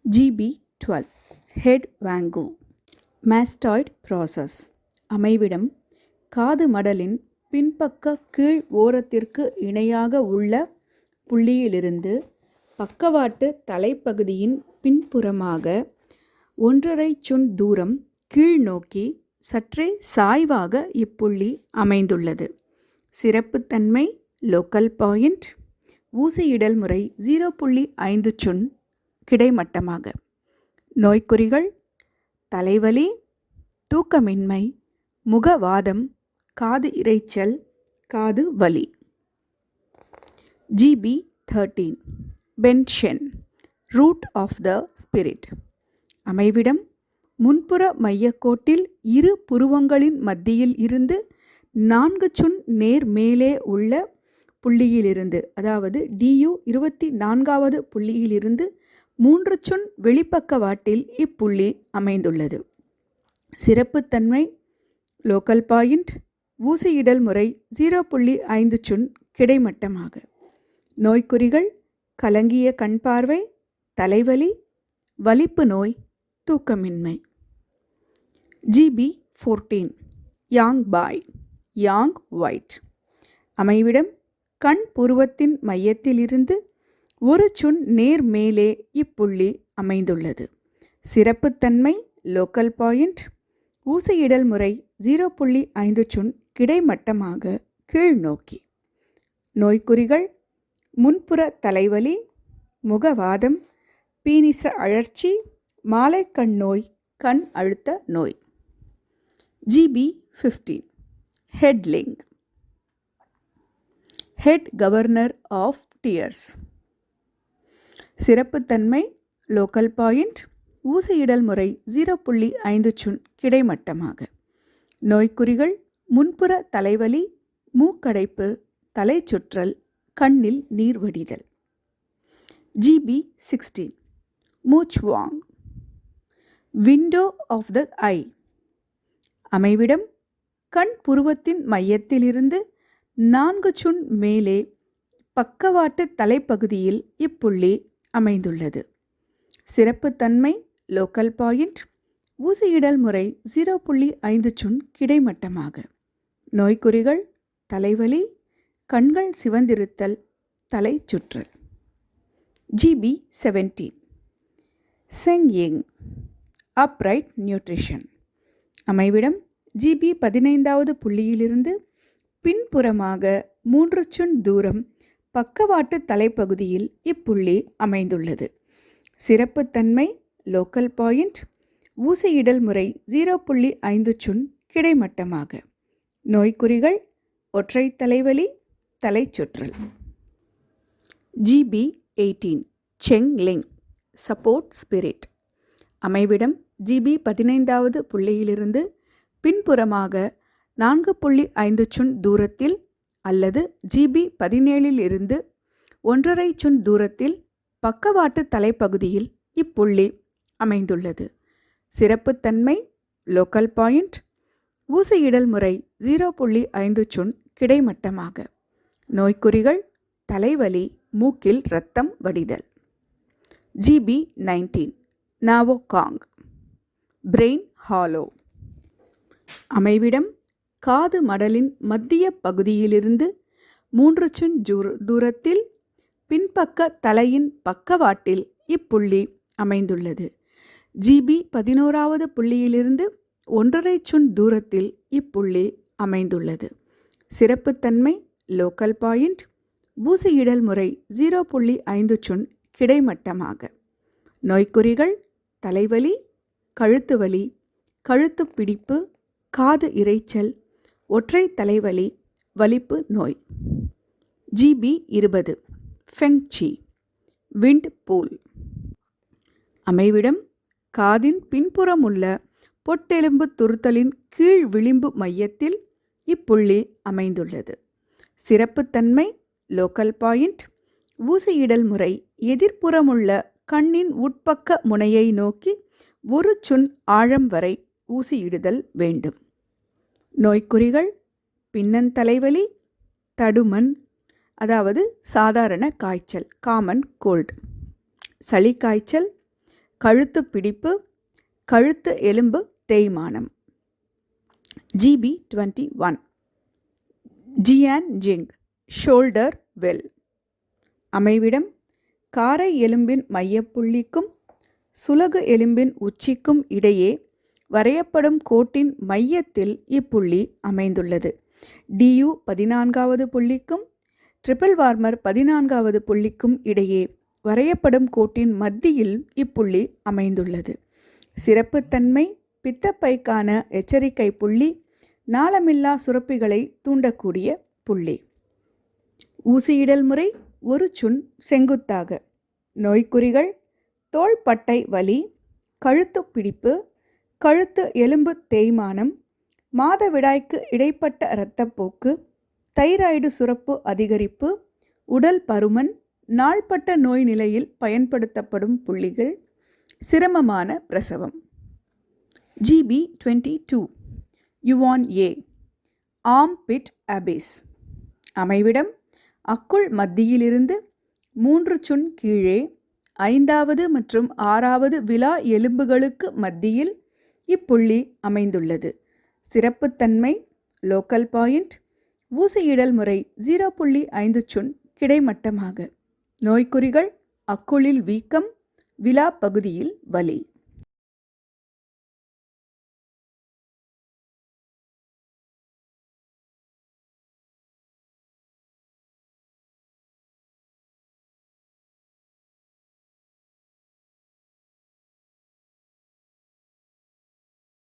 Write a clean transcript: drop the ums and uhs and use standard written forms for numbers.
GB12 head வாங்கு mastoid process. அமைவிடம் காது மடலின் பின்பக்க கீழ் ஓரத்திற்கு இணையாக உள்ள புள்ளியிலிருந்து பக்கவாட்டு தலைப்பகுதியின் பின்புறமாக 1½ சுன் தூரம் கீழ் நோக்கி சற்றே சாய்வாக இப்புள்ளி அமைந்துள்ளது. சிறப்புத்தன்மை லோக்கல் பாயிண்ட். ஊசியிடல் முறை 0.5 சுன் கிடைமட்டமாக. நோய்க்குறிகள் தலைவலி, தூக்கமின்மை, முகவாதம், காது இரைச்சல், காது வலி. GB13 Benshen root of the spirit. அமைவிடம் முன்புற மையக்கோட்டில் இரு புருவங்களின் மத்தியில் இருந்து 4 சுன் நேர் மேலே உள்ள புள்ளியிலிருந்து, அதாவது DU 24வது புள்ளியிலிருந்து 3 சுன் வெளிப்பக்கவாட்டில் இப்புள்ளி அமைந்துள்ளது. சிறப்புத்தன்மை லோக்கல் பாயிண்ட். ஊசியிடல் முறை 0.5 சுன் கிடைமட்டமாக. நோய்க்குறிகள் கலங்கிய கண் பார்வை, தலைவலி, வலிப்பு நோய், தூக்கமின்மை. GB14 யாங் பாய் யாங் ஒயிட். அமைவிடம் கண் புருவத்தின் மையத்திலிருந்து 1 சுன் நேர் மேலே இப்புள்ளி அமைந்துள்ளது. சிறப்புத்தன்மை லோக்கல் பாயிண்ட். ஊசியிடல் முறை 0.5 சுன் கிடைமட்டமாக கீழ் நோக்கி. நோய்க்குறிகள் முன்புற தலைவலி, முகவாதம், பீனிச அழற்சி, மாலைக்கண் நோய், கண் அழுத்த நோய். GB15 ஹெட்லிங் ஹெட் கவர்னர் ஆஃப் டியர்ஸ். சிறப்புத்தன்மை லோக்கல் பாயிண்ட். ஊசியிடல் முறை 0.5 சுன் கிடைமட்டமாக. நோய்க்குறிகள் முன்புற தலைவலி, மூக்கடைப்பு, தலை சுற்றல், கண்ணில் நீர் வடிதல். GB16 மூச்வாங் விண்டோ ஆஃப் த ஐ. அமைவிடம் கண் புருவத்தின் மையத்திலிருந்து 4 சுன் மேலே பக்கவாட்டு தலைப்பகுதியில் இப்புள்ளி அமைந்துள்ளது. சிறப்புத்தன்மை லோக்கல் பாயிண்ட். ஊசியிடல் முறை 0.5 சுன் கிடைமட்டமாக. நோய்க்குறிகள் தலைவலி, கண்கள் சிவந்திருத்தல், தலை சுற்றல். GB17 செங்யிங் upright nutrition. அமைவிடம் GB15வது புள்ளியிலிருந்து பின்புறமாக 3 சுன் தூரம் பக்கவாட்டு தலைப்பகுதியில் இப்புள்ளி அமைந்துள்ளது. சிறப்புத்தன்மை லோக்கல் பாயிண்ட். ஊசியிடல் முறை 0.5 சுன் கிடைமட்டமாக. நோய்க்குறிகள் ஒற்றை தலைவலி, தலை சுற்றல். GB18 செங்லிங் support spirit. அமைவிடம் GB15வது புள்ளியிலிருந்து பின்புறமாக 4.5 சுன் தூரத்தில் அல்லது GB17இலிருந்து 1½ சுன் தூரத்தில் பக்கவாட்டு தலைப்பகுதியில் இப்புள்ளி அமைந்துள்ளது. சிறப்புத்தன்மை லோக்கல் பாயிண்ட். ஊசியிடல் முறை 0.5 சுன் கிடைமட்டமாக. நோய்க்குறிகள் தலைவலி, மூக்கில் இரத்தம் வடிதல். GB19 நாவோகாங் brain hollow. அமைவிடம் காது மடலின் மத்திய பகுதியிலிருந்து 3 சுன் தூரத்தில் பின்பக்க தலையின் பக்கவாட்டில் இப்புள்ளி அமைந்துள்ளது. GB11வது புள்ளியிலிருந்து 1½ சுன் தூரத்தில் இப்புள்ளி அமைந்துள்ளது. சிறப்புத்தன்மை லோக்கல் பாயிண்ட். ஊசியிடல் முறை 0.5 சுன் கிடைமட்டமாக. நோய்க்குறிகள் தலைவலி, கழுத்து வலி, கழுத்து பிடிப்பு, காது இரைச்சல், ஒற்றை தலைவலி, வலிப்பு நோய். GB20 ஃபெங்சி wind pool. அமைவிடம் காதின் பின்புறமுள்ள பொட்டெலும்பு துருத்தலின் கீழ் விளிம்பு மையத்தில் இப்புள்ளி அமைந்துள்ளது. சிறப்புத்தன்மை லோக்கல் பாயிண்ட். ஊசியிடல் முறை எதிர்ப்புறமுள்ள கண்ணின் உட்பக்க முனையை நோக்கி 1 சுன் ஆழம் வரை ஊசியிடுதல் வேண்டும். நோய்க்குறிகள் பின்னந்தலைவலி, தடுமன், அதாவது சாதாரண காய்ச்சல் காமன் கோல்டு, சளி காய்ச்சல், கழுத்து பிடிப்பு, கழுத்து எலும்பு தேய்மானம். GB21 ஜியான் ஜிங் ஷோல்டர் வெல். அமைவிடம் காரை எலும்பின் மையப்புள்ளிக்கும் சுலகு எலும்பின் உச்சிக்கும் இடையே வரையப்படும் கோட்டின் மையத்தில் இப்புள்ளி அமைந்துள்ளது. DU 14வது புள்ளிக்கும் ட்ரிபிள் வார்மர் 14வது புள்ளிக்கும் இடையே வரையப்படும் கோட்டின் மத்தியில் இப்புள்ளி அமைந்துள்ளது. சிறப்புத்தன்மை பித்தப்பைக்கான எச்சரிக்கை புள்ளி, நாளமில்லா சுரப்பிகளை தூண்டக்கூடிய புள்ளி. ஊசியிடல் முறை ஒரு சுன் செங்குத்தாக. நோய்க்குறிகள் தோள்பட்டை வலி, கழுத்து பிடிப்பு, கழுத்து எலும்பு தேய்மானம், மாதவிடாய்க்கு இடைப்பட்ட இரத்தப்போக்கு, தைராய்டு சுரப்பு அதிகரிப்பு, உடல் பருமன், நாள்பட்ட நோய் நிலையில் பயன்படுத்தப்படும் புள்ளிகள், சிரமமான பிரசவம். GB22 யுவான் ஏ ஆர்ம்பிட் அபிஸ். அமைவிடம் அக்குள் மத்தியிலிருந்து 3 சுன் கீழே 5வது மற்றும் 6வது விலா எலும்புகளுக்கு மத்தியில் இப்புள்ளி அமைந்துள்ளது. சிறப்புத்தன்மை லோக்கல் பாயிண்ட். ஊசியிடல் முறை 0.5 சுன் கிடைமட்டமாக. நோய்க்குறிகள் அக்குளில் வீக்கம், விலா பகுதியில் வலி.